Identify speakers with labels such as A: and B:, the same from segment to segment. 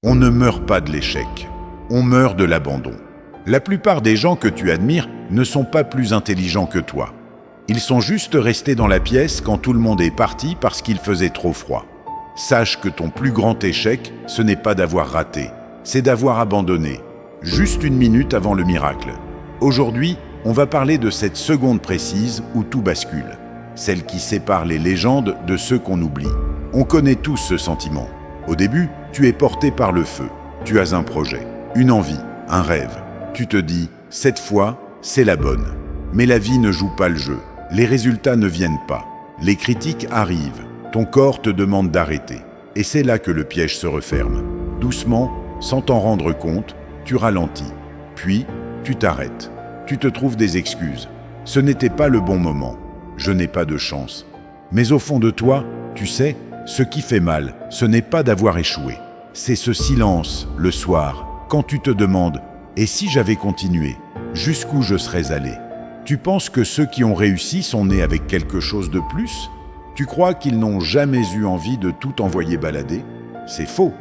A: On ne meurt pas de l'échec, on meurt de l'abandon. La plupart des gens que tu admires ne sont pas plus intelligents que toi. Ils sont juste restés dans la pièce quand tout le monde est parti parce qu'il faisait trop froid. Sache que ton plus grand échec, ce n'est pas d'avoir raté, c'est d'avoir abandonné, juste une minute avant le miracle. Aujourd'hui, on va parler de cette seconde précise où tout bascule, celle qui sépare les légendes de ceux qu'on oublie. On connaît tous ce sentiment. Au début, tu es porté par le feu. Tu as un projet, une envie, un rêve. Tu te dis, cette fois, c'est la bonne. Mais la vie ne joue pas le jeu. Les résultats ne viennent pas. Les critiques arrivent. Ton corps te demande d'arrêter. Et c'est là que le piège se referme. Doucement, sans t'en rendre compte, tu ralentis. Puis, tu t'arrêtes. Tu te trouves des excuses. Ce n'était pas le bon moment. Je n'ai pas de chance. Mais au fond de toi, tu sais, ce qui fait mal, ce n'est pas d'avoir échoué. C'est ce silence, le soir, quand tu te demandes « Et si j'avais continué ? Jusqu'où je serais allé ?» Tu penses que ceux qui ont réussi sont nés avec quelque chose de plus ? Tu crois qu'ils n'ont jamais eu envie de tout envoyer balader ? C'est faux.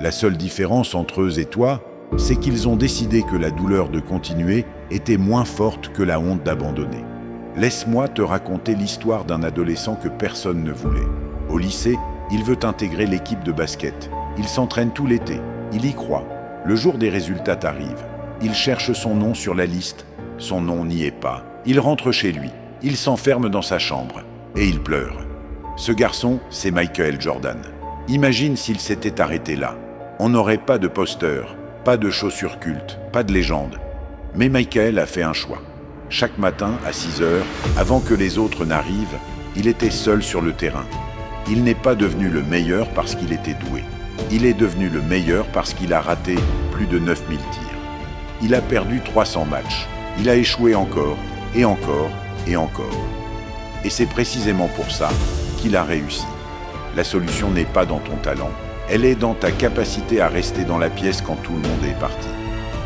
A: La seule différence entre eux et toi, c'est qu'ils ont décidé que la douleur de continuer était moins forte que la honte d'abandonner. Laisse-moi te raconter l'histoire d'un adolescent que personne ne voulait. Au lycée, il veut intégrer l'équipe de basket. Il s'entraîne tout l'été. Il y croit. Le jour des résultats arrive. Il cherche son nom sur la liste. Son nom n'y est pas. Il rentre chez lui. Il s'enferme dans sa chambre. Et il pleure. Ce garçon, c'est Michael Jordan. Imagine s'il s'était arrêté là. On n'aurait pas de poster, pas de chaussures cultes, pas de légende. Mais Michael a fait un choix. Chaque matin, à 6 heures, avant que les autres n'arrivent, il était seul sur le terrain. Il n'est pas devenu le meilleur parce qu'il était doué. Il est devenu le meilleur parce qu'il a raté plus de 9000 tirs. Il a perdu 300 matchs. Il a échoué encore, et encore, et encore. Et c'est précisément pour ça qu'il a réussi. La solution n'est pas dans ton talent, elle est dans ta capacité à rester dans la pièce quand tout le monde est parti.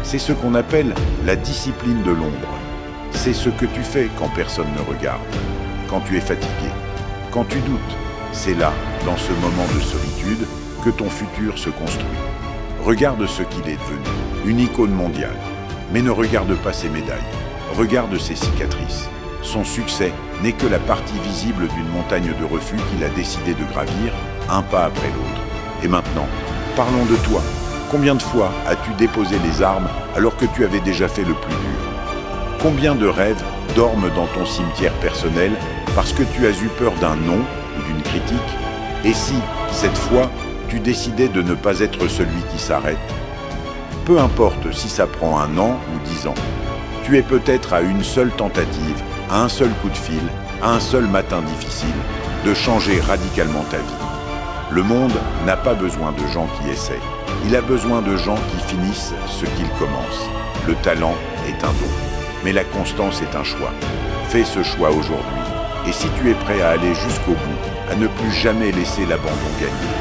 A: C'est ce qu'on appelle la discipline de l'ombre. C'est ce que tu fais quand personne ne regarde, quand tu es fatigué, quand tu doutes. C'est là, dans ce moment de solitude, que ton futur se construit. Regarde ce qu'il est devenu, une icône mondiale. Mais ne regarde pas ses médailles, regarde ses cicatrices. Son succès n'est que la partie visible d'une montagne de refus qu'il a décidé de gravir, un pas après l'autre. Et maintenant, parlons de toi. Combien de fois as-tu déposé les armes alors que tu avais déjà fait le plus dur ? Combien de rêves dorment dans ton cimetière personnel parce que tu as eu peur d'un non ou d'une critique? Et si, cette fois, tu décidais de ne pas être celui qui s'arrête? Peu importe si ça prend 1 an ou 10 ans. Tu es peut-être à une seule tentative, à un seul coup de fil, à un seul matin difficile, de changer radicalement ta vie. Le monde n'a pas besoin de gens qui essaient. Il a besoin de gens qui finissent ce qu'ils commencent. Le talent est un don, mais la constance est un choix. Fais ce choix aujourd'hui. Et si tu es prêt à aller jusqu'au bout, à ne plus jamais laisser l'abandon gagner,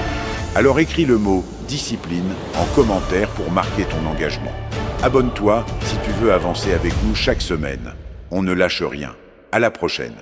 A: alors écris le mot « discipline » en commentaire pour marquer ton engagement. Abonne-toi si tu veux avancer avec nous chaque semaine. On ne lâche rien. À la prochaine.